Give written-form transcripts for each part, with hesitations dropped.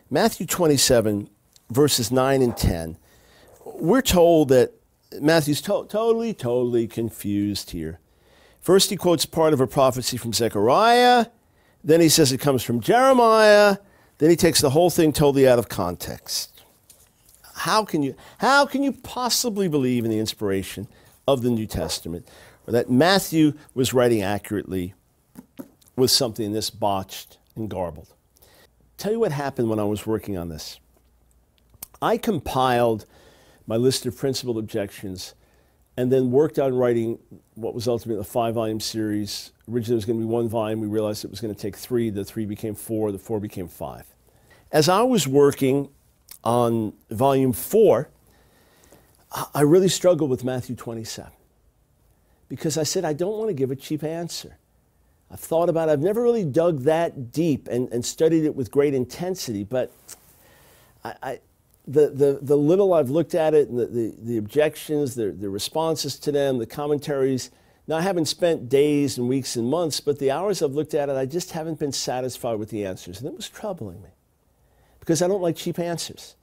Matthew 27, verses 9 and 10, we're told that Matthew's totally confused here. First, he quotes part of a prophecy from Zechariah. Then he says it comes from Jeremiah. Then he takes the whole thing totally out of context. How can you possibly believe in the inspiration of the New Testament, or that Matthew was writing accurately with something this botched and garbled? Tell you what happened when I was working on this. I compiled my list of principal objections and then worked on writing what was ultimately a 5-volume series. Originally it was going to be 1 volume. We realized it was going to take 3. The 3 became 4. The 4 became 5. As I was working on volume 4, I really struggled with Matthew 27 because I said, I don't want to give a cheap answer. I've thought about it. I've never really dug that deep and studied it with great intensity, but the little I've looked at it and the objections, the responses to them, the commentaries, now I haven't spent days and weeks and months, but the hours I've looked at it, I just haven't been satisfied with the answers. And it was troubling me because I don't like cheap answers.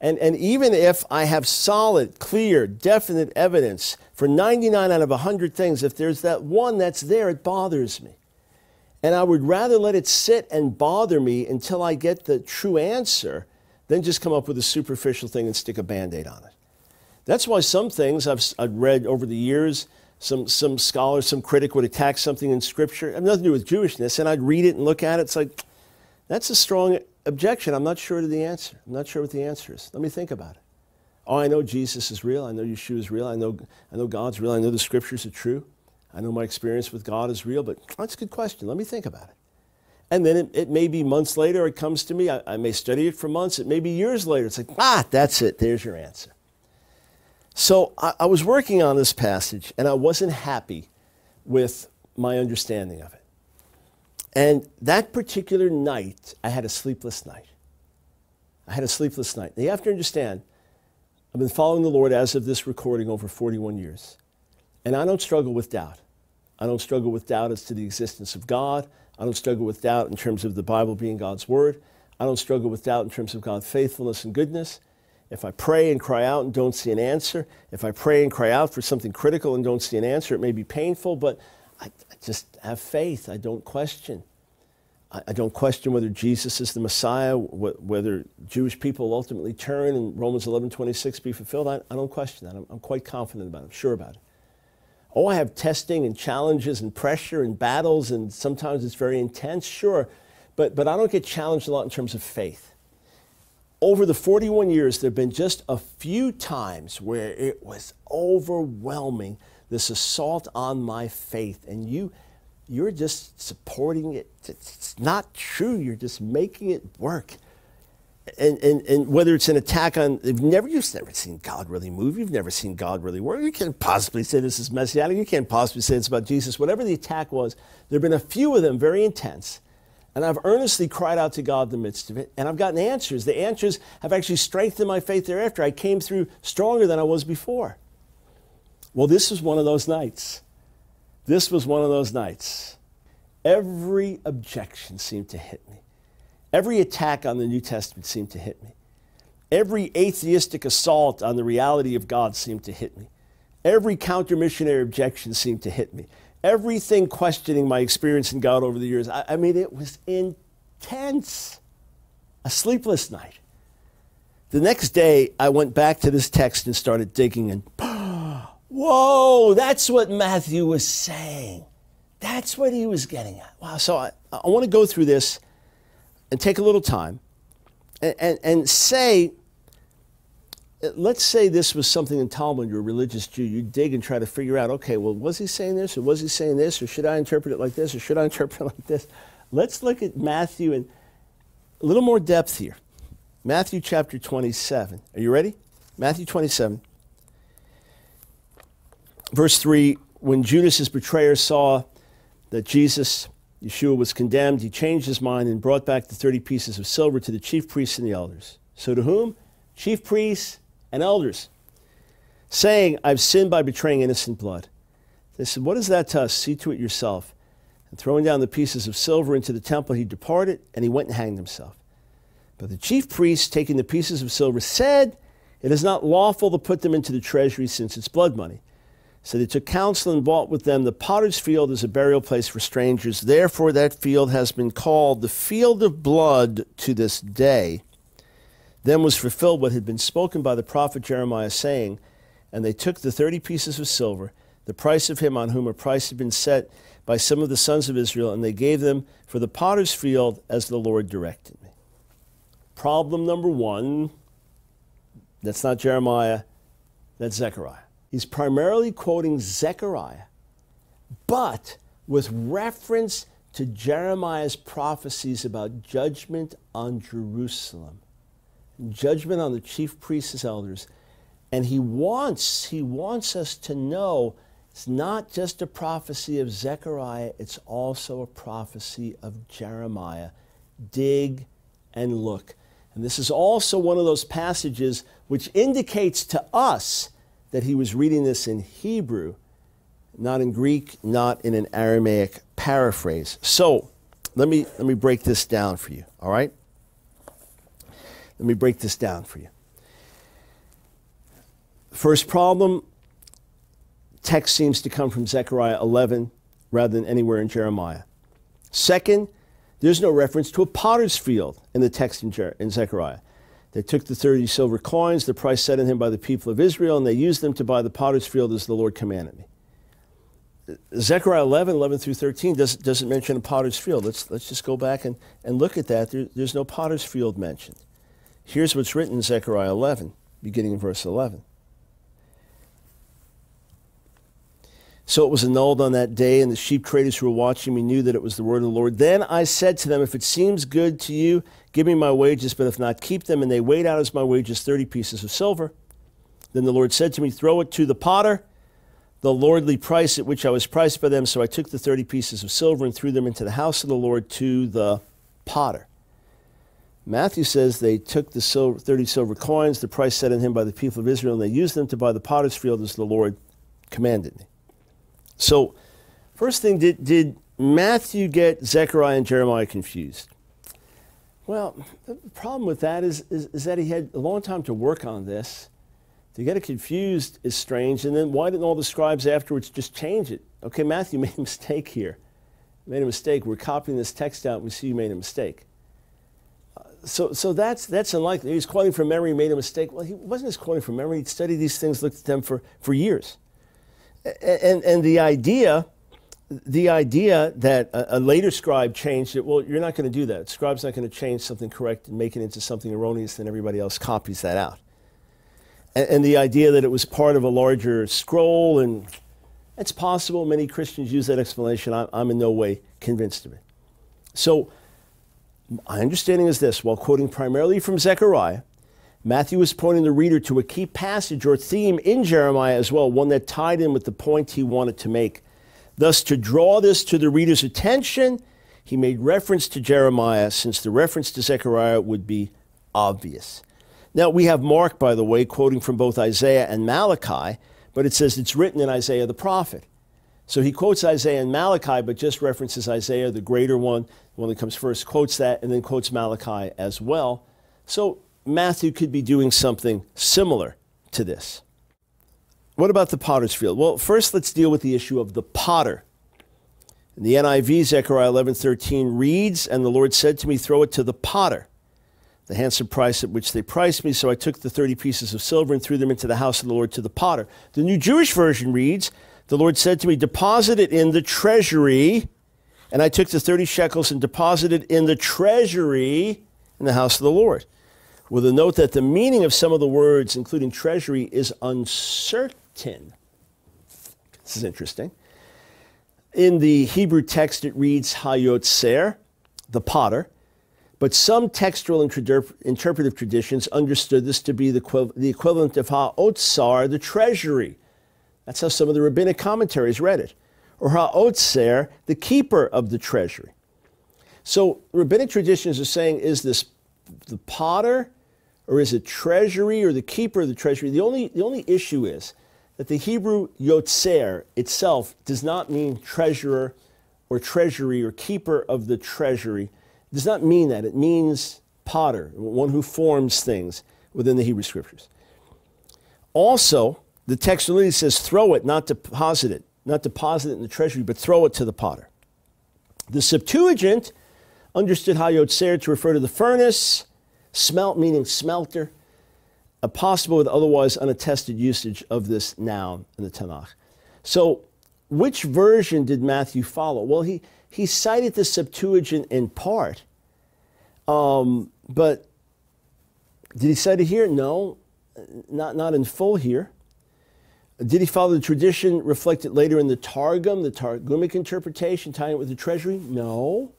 And even if I have solid, clear, definite evidence for 99 out of 100 things, if there's that one that's there, it bothers me. And I would rather let it sit and bother me until I get the true answer than just come up with a superficial thing and stick a Band-Aid on it. That's why some things I've read over the years, some scholars, some critic would attack something in Scripture. It had nothing to do with Jewishness, and I'd read it and look at it. It's like, that's a strong objection. I'm not sure of the answer. I'm not sure what the answer is. Let me think about it. Oh, I know Jesus is real. I know Yeshua is real. I know God's real. I know the Scriptures are true. I know my experience with God is real, but that's a good question. Let me think about it. And then it may be months later, it comes to me. I may study it for months. It may be years later. It's like, that's it. There's your answer. So I was working on this passage, and I wasn't happy with my understanding of it. And that particular night, I had a sleepless night. I had a sleepless night. Now, you have to understand, I've been following the Lord as of this recording over 41 years. And I don't struggle with doubt. I don't struggle with doubt as to the existence of God. I don't struggle with doubt in terms of the Bible being God's Word. I don't struggle with doubt in terms of God's faithfulness and goodness. If I pray and cry out and don't see an answer, if I pray and cry out for something critical and don't see an answer, it may be painful, but I just have faith. I don't question. I don't question whether Jesus is the Messiah, whether Jewish people will ultimately turn and Romans 11:26 be fulfilled. I don't question that. I'm quite confident about it. I'm sure about it. Oh, I have testing and challenges and pressure and battles, and sometimes it's very intense, sure. But I don't get challenged a lot in terms of faith. Over the 41 years, there have been just a few times where it was overwhelming, this assault on my faith, and you're just supporting it. It's not true. You're just making it work. And whether it's an attack on, you've never seen God really move. You've never seen God really work. You can't possibly say this is messianic. You can't possibly say it's about Jesus. Whatever the attack was, there have been a few of them very intense. And I've earnestly cried out to God in the midst of it. And I've gotten answers. The answers have actually strengthened my faith thereafter. I came through stronger than I was before. Well, this was one of those nights. This was one of those nights. Every objection seemed to hit me. Every attack on the New Testament seemed to hit me. Every atheistic assault on the reality of God seemed to hit me. Every counter-missionary objection seemed to hit me. Everything questioning my experience in God over the years. I mean, it was intense. A sleepless night. The next day, I went back to this text and started digging, and whoa, that's what Matthew was saying. That's what he was getting at. Wow, so I want to go through this and take a little time and say, let's say this was something in Talmud, you're a religious Jew, you dig and try to figure out, okay, well, was he saying this, or was he saying this, or should I interpret it like this, or should I interpret it like this? Let's look at Matthew in a little more depth here. Matthew chapter 27. Are you ready? Matthew 27. Verse 3, when Judas, his betrayer, saw that Yeshua was condemned, he changed his mind and brought back the 30 pieces of silver to the chief priests and the elders. So to whom? Chief priests and elders, saying, I've sinned by betraying innocent blood. They said, what is that to us? See to it yourself. And throwing down the pieces of silver into the temple, he departed, and he went and hanged himself. But the chief priests, taking the pieces of silver, said, "It is not lawful to put them into the treasury, since it's blood money." So they took counsel and bought with them the potter's field as a burial place for strangers. Therefore that field has been called the field of blood to this day. Then was fulfilled what had been spoken by the prophet Jeremiah, saying, "And they took the 30 pieces of silver, the price of him on whom a price had been set by some of the sons of Israel, and they gave them for the potter's field as the Lord directed me." Problem number one, that's not Jeremiah, that's Zechariah. He's primarily quoting Zechariah, but with reference to Jeremiah's prophecies about judgment on Jerusalem, judgment on the chief priests' elders. And he wants us to know it's not just a prophecy of Zechariah, it's also a prophecy of Jeremiah. Dig and look. And this is also one of those passages which indicates to us that he was reading this in Hebrew, not in Greek, not in an Aramaic paraphrase. So let me break this down for you, all right? Let me break this down for you. First problem, text seems to come from Zechariah 11 rather than anywhere in Jeremiah. Second, there's no reference to a potter's field in the text in Zechariah. They took the 30 silver coins, the price set on him by the people of Israel, and they used them to buy the potter's field as the Lord commanded me. Zechariah 11 through 13 doesn't mention a potter's field. Let's just go back and look at that. There's no potter's field mentioned. Here's what's written in Zechariah 11, beginning in verse 11. So it was annulled on that day, and the sheep traders who were watching me knew that it was the word of the Lord. Then I said to them, "If it seems good to you, give me my wages, but if not, keep them." And they weighed out as my wages 30 pieces of silver. Then the Lord said to me, "Throw it to the potter, the lordly price at which I was priced by them." So I took the 30 pieces of silver and threw them into the house of the Lord to the potter. Matthew says they took the 30 silver coins, the price set on him by the people of Israel, and they used them to buy the potter's field as the Lord commanded me. So, first thing, did Matthew get Zechariah and Jeremiah confused? Well, the problem with that is that he had a long time to work on this. To get it confused is strange, and then why didn't all the scribes afterwards just change it? Okay, Matthew made a mistake here. He made a mistake. We're copying this text out, and we see you made a mistake. So that's unlikely. He's quoting from memory, made a mistake. Well, he wasn't just quoting from memory. He'd studied these things, looked at them for years. And the idea that a later scribe changed it, well, you're not going to do that. The scribe's not going to change something correct and make it into something erroneous, then everybody else copies that out. And the idea that it was part of a larger scroll, and it's possible many Christians use that explanation. I'm in no way convinced of it. So my understanding is this: while quoting primarily from Zechariah, Matthew was pointing the reader to a key passage or theme in Jeremiah as well, one that tied in with the point he wanted to make. Thus, to draw this to the reader's attention, he made reference to Jeremiah, since the reference to Zechariah would be obvious. Now, we have Mark, by the way, quoting from both Isaiah and Malachi, but it says it's written in Isaiah the prophet. So he quotes Isaiah and Malachi, but just references Isaiah, the greater one, the one that comes first, quotes that, and then quotes Malachi as well. So Matthew could be doing something similar to this. What about the potter's field? Well, first let's deal with the issue of the potter. In the NIV, Zechariah 11:13 reads, "And the Lord said to me, throw it to the potter, the handsome price at which they priced me. So I took the 30 pieces of silver and threw them into the house of the Lord to the potter." The New Jewish Version reads, "The Lord said to me, deposit it in the treasury. And I took the 30 shekels and deposited in the treasury in the house of the Lord." With a note that the meaning of some of the words, including treasury, is uncertain. This is interesting. In the Hebrew text, it reads hayotzer, the potter, but some textual interpretive traditions understood this to be the equivalent of ha'otsar, the treasury. That's how some of the rabbinic commentaries read it. Or ha'otzer, the keeper of the treasury. So rabbinic traditions are saying, is this the potter, or is it treasury, or the keeper of the treasury? The only issue is that the Hebrew yotzer itself does not mean treasurer or treasury or keeper of the treasury. It does not mean that. It means potter, one who forms things within the Hebrew Scriptures. Also, the text literally says throw it, not deposit it. Not deposit it in the treasury, but throw it to the potter. The Septuagint understood hayotzer to refer to the furnace, smelt meaning smelter, a possible with otherwise unattested usage of this noun in the Tanakh. So, which version did Matthew follow? Well, he cited the Septuagint in part, but did he cite it here? No, not in full here. Did he follow the tradition reflected later in the Targum, the Targumic interpretation, tying it with the treasury? No.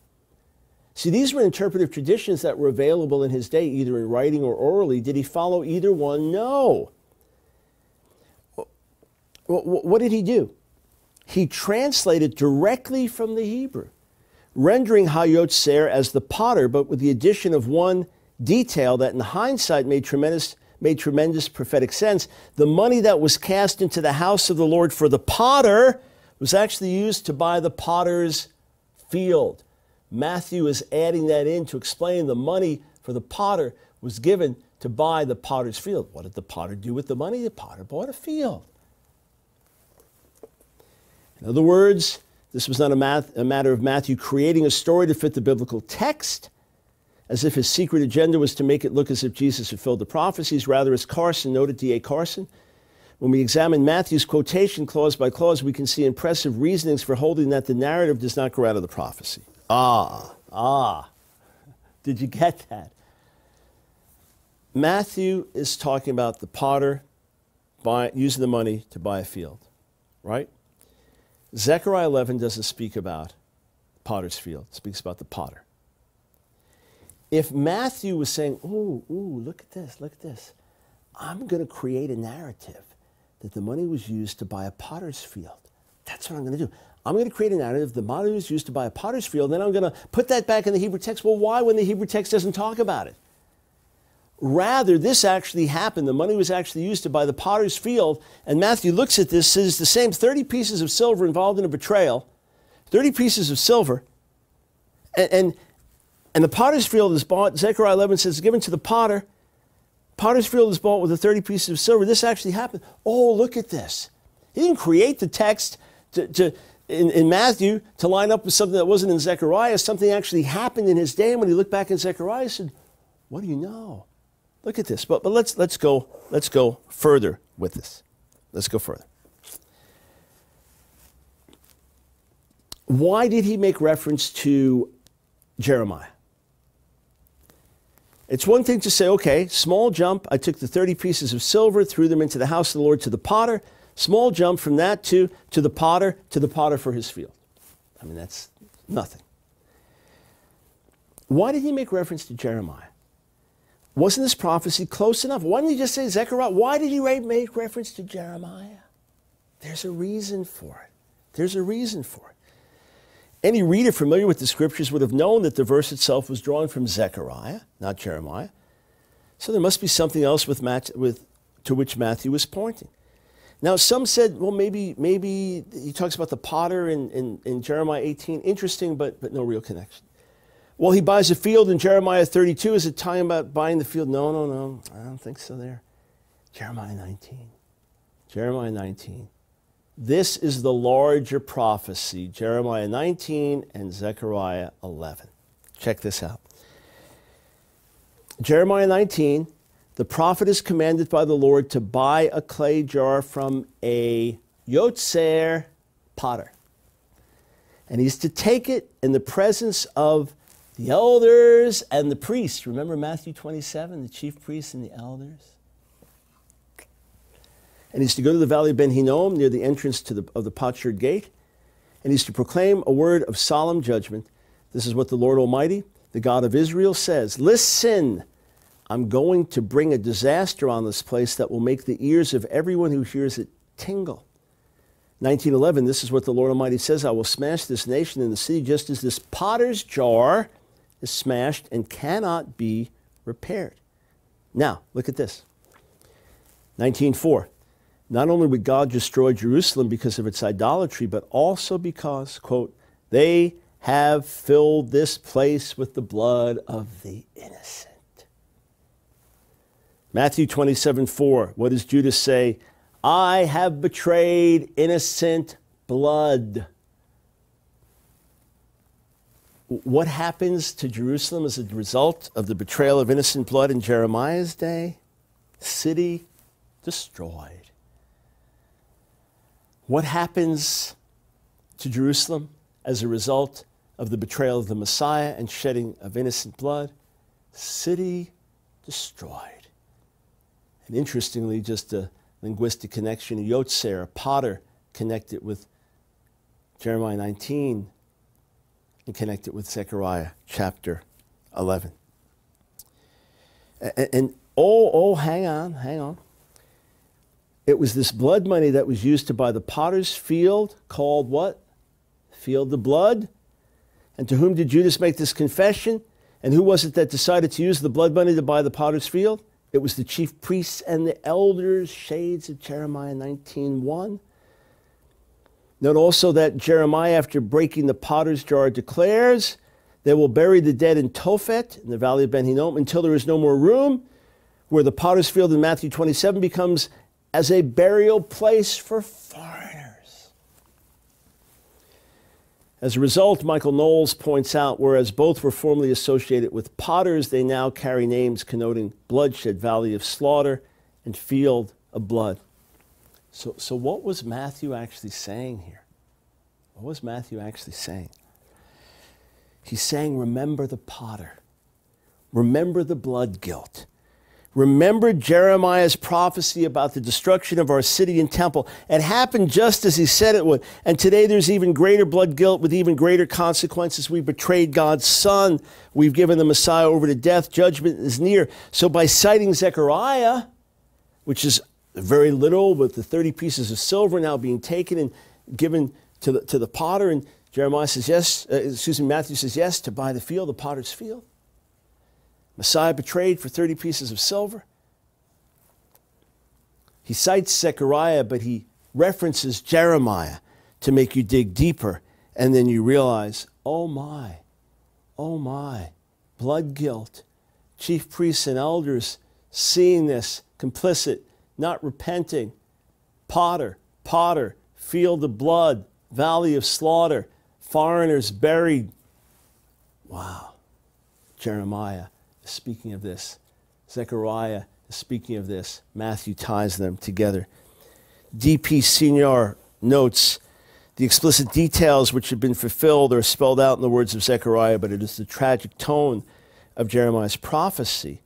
See, these were interpretive traditions that were available in his day, either in writing or orally. Did he follow either one? No. What did he do? He translated directly from the Hebrew, rendering hayotzer as the potter, but with the addition of one detail that in hindsight made tremendous prophetic sense. The money that was cast into the house of the Lord for the potter was actually used to buy the potter's field. Matthew is adding that in to explain the money for the potter was given to buy the potter's field. What did the potter do with the money? The potter bought a field. In other words, this was not a matter of Matthew creating a story to fit the biblical text, as if his secret agenda was to make it look as if Jesus fulfilled the prophecies. Rather, as Carson noted, D.A. Carson, when we examine Matthew's quotation clause by clause, we can see impressive reasonings for holding that the narrative does not grow out of the prophecy. Did you get that? Matthew is talking about the potter using the money to buy a field, right? Zechariah 11 doesn't speak about potter's field. It speaks about the potter. If Matthew was saying, ooh, look at this. I'm going to create a narrative that the money was used to buy a potter's field. That's what I'm going to do. I'm going to create a narrative, the money was used to buy a potter's field, then I'm going to put that back in the Hebrew text. Well, why when the Hebrew text doesn't talk about it? Rather, this actually happened. The money was actually used to buy the potter's field, and Matthew looks at this, says the same 30 pieces of silver involved in a betrayal, 30 pieces of silver, and the potter's field is bought. Zechariah 11 says, given to the potter. Potter's field is bought with the 30 pieces of silver. This actually happened. Oh, look at this. He didn't create the text in Matthew to line up with something that wasn't in Zechariah. Something actually happened in his day. And when he looked back in Zechariah, he said, what do you know? Look at this. But let's go further with this. Let's go further. Why did he make reference to Jeremiah? It's one thing to say, okay, small jump. I took the 30 pieces of silver, threw them into the house of the Lord to the potter. Small jump from that to the potter for his field. I mean, that's nothing. Why did he make reference to Jeremiah? Wasn't this prophecy close enough? Why didn't he just say Zechariah? Why did he make reference to Jeremiah? There's a reason for it. There's a reason for it. Any reader familiar with the scriptures would have known that the verse itself was drawn from Zechariah, not Jeremiah. So there must be something else to which Matthew was pointing. Now, some said, well, maybe he talks about the potter in Jeremiah 18. Interesting, but no real connection. Well, he buys a field in Jeremiah 32. Is it talking about buying the field? No. I don't think so there. Jeremiah 19. Jeremiah 19. This is the larger prophecy, Jeremiah 19 and Zechariah 11. Check this out. Jeremiah 19, the prophet is commanded by the Lord to buy a clay jar from a yotzer potter. And he's to take it in the presence of the elders and the priests. Remember Matthew 27, the chief priests and the elders? And he's to go to the valley of Ben Hinnom near the entrance of the potsherd gate. And he's to proclaim a word of solemn judgment. This is what the Lord Almighty, the God of Israel, says. Listen, I'm going to bring a disaster on this place that will make the ears of everyone who hears it tingle. 19:11, this is what the Lord Almighty says. I will smash this nation and the city just as this potter's jar is smashed and cannot be repaired. Now, look at this. 19:4. Not only would God destroy Jerusalem because of its idolatry, but also because, quote, they have filled this place with the blood of the innocent. Matthew 27:4. What does Judas say? I have betrayed innocent blood. What happens to Jerusalem as a result of the betrayal of innocent blood in Jeremiah's day? City destroyed. What happens to Jerusalem as a result of the betrayal of the Messiah and shedding of innocent blood? City destroyed. And interestingly, just a linguistic connection, a Yotzer, a potter, connected with Jeremiah 19 and connected with Zechariah chapter 11. And hang on. It was this blood money that was used to buy the potter's field, called what? Field of blood. And to whom did Judas make this confession? And who was it that decided to use the blood money to buy the potter's field? It was the chief priests and the elders, shades of Jeremiah 19:1. Note also that Jeremiah, after breaking the potter's jar, declares, they will bury the dead in Tophet, in the valley of Ben Hinnom, until there is no more room, where the potter's field in Matthew 27 becomes as a burial place for foreigners. As a result, Michael Knowles points out, whereas both were formerly associated with potters, they now carry names connoting bloodshed, valley of slaughter, and field of blood. So what was Matthew actually saying here? What was Matthew actually saying? He's saying, remember the potter. Remember the blood guilt. Remember Jeremiah's prophecy about the destruction of our city and temple. It happened just as he said it would. And today there's even greater blood guilt with even greater consequences. We betrayed God's Son. We've given the Messiah over to death. Judgment is near. So by citing Zechariah, which is very literal, with the 30 pieces of silver now being taken and given to the potter, and Jeremiah says yes, Matthew says yes to buy the field, the potter's field. Messiah betrayed for 30 pieces of silver. He cites Zechariah, but he references Jeremiah to make you dig deeper, and then you realize, oh my, blood guilt. Chief priests and elders seeing this, complicit, not repenting. Potter, field of blood, valley of slaughter, foreigners buried. Wow. Jeremiah is speaking of this. Zechariah is speaking of this. Matthew ties them together. D.P. Senior notes, the explicit details which have been fulfilled are spelled out in the words of Zechariah, but it is the tragic tone of Jeremiah's prophecy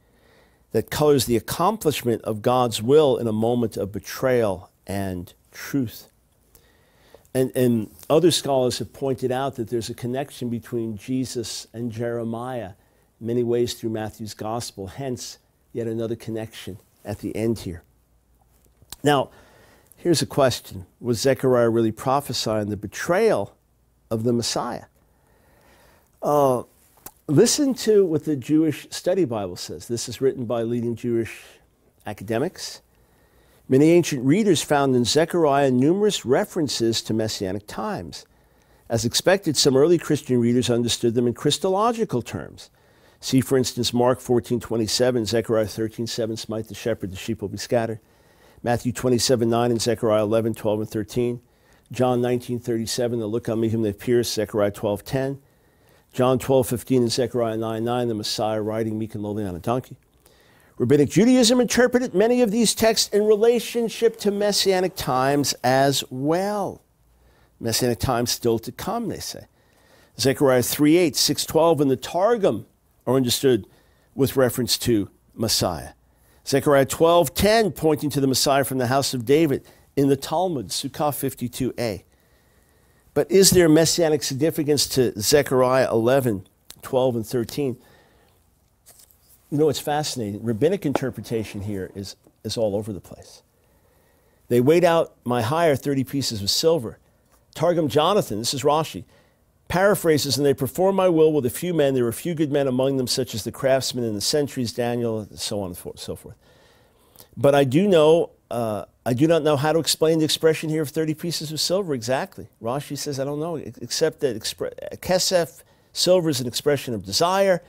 that colors the accomplishment of God's will in a moment of betrayal and truth. And other scholars have pointed out that there's a connection between Jesus and Jeremiah in many ways through Matthew's gospel, hence yet another connection at the end here. Now, here's a question. Was Zechariah really prophesying the betrayal of the Messiah? Listen to what the Jewish Study Bible says. This is written by leading Jewish academics. Many ancient readers found in Zechariah numerous references to messianic times. As expected, some early Christian readers understood them in Christological terms. See, for instance, Mark 14:27, Zechariah 13:7, smite the shepherd, the sheep will be scattered. Matthew 27:9 and Zechariah 11:12 and 13. John 19:37, the look on me whom they've pierced, Zechariah 12:10. John 12:15 and Zechariah 9:9, the Messiah riding meek and lowly on a donkey. Rabbinic Judaism interpreted many of these texts in relationship to Messianic times as well. Messianic times still to come, they say. Zechariah 3:8, 6:12, and the Targum are understood with reference to Messiah. Zechariah 12:10, pointing to the Messiah from the house of David in the Talmud, Sukkah 52a. But is there messianic significance to Zechariah 11:12 and 13? You know, it's fascinating. Rabbinic interpretation here is all over the place. They weighed out my hire 30 pieces of silver. Targum Jonathan, this is Rashi, paraphrases, and they performed my will with a few men. There were a few good men among them, such as the craftsmen and the sentries, Daniel, so on and so forth. But I do not know how to explain the expression here of 30 pieces of silver exactly. Rashi says, I don't know, except that kesef, silver, is an expression of desire.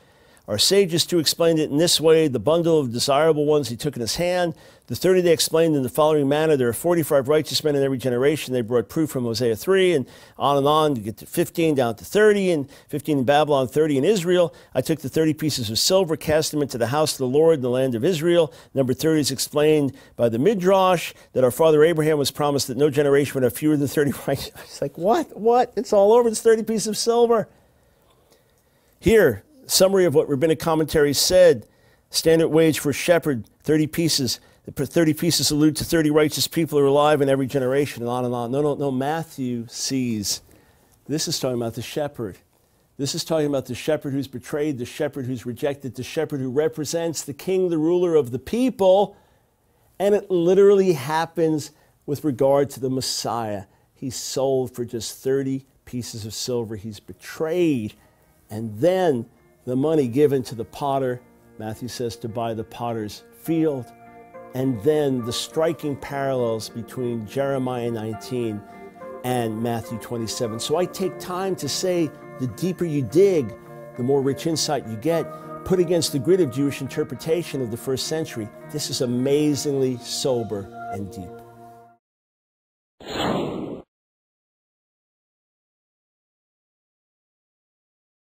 Our sages too explained it in this way: the bundle of desirable ones he took in his hand. The 30 they explained in the following manner: there are 45 righteous men in every generation. They brought proof from Hosea 3, and on, to get to 15, down to 30, and 15 in Babylon, 30 in Israel. I took the 30 pieces of silver, cast them into the house of the Lord in the land of Israel. Number 30 is explained by the Midrash, that our father Abraham was promised that no generation would have fewer than 30 righteous. It's like, what? It's all over. It's 30 pieces of silver. Here, summary of what rabbinic commentaries said: standard wage for a shepherd, 30 pieces. The 30 pieces allude to 30 righteous people who are alive in every generation, and on and on. No, Matthew sees. This is talking about the shepherd. This is talking about the shepherd who's betrayed, the shepherd who's rejected, the shepherd who represents the king, the ruler of the people. And it literally happens with regard to the Messiah. He's sold for just 30 pieces of silver. He's betrayed. And then the money given to the potter, Matthew says, to buy the potter's field. And then the striking parallels between Jeremiah 19 and Matthew 27. So I take time to say, the deeper you dig, the more rich insight you get. Put against the grid of Jewish interpretation of the first century, this is amazingly sober and deep.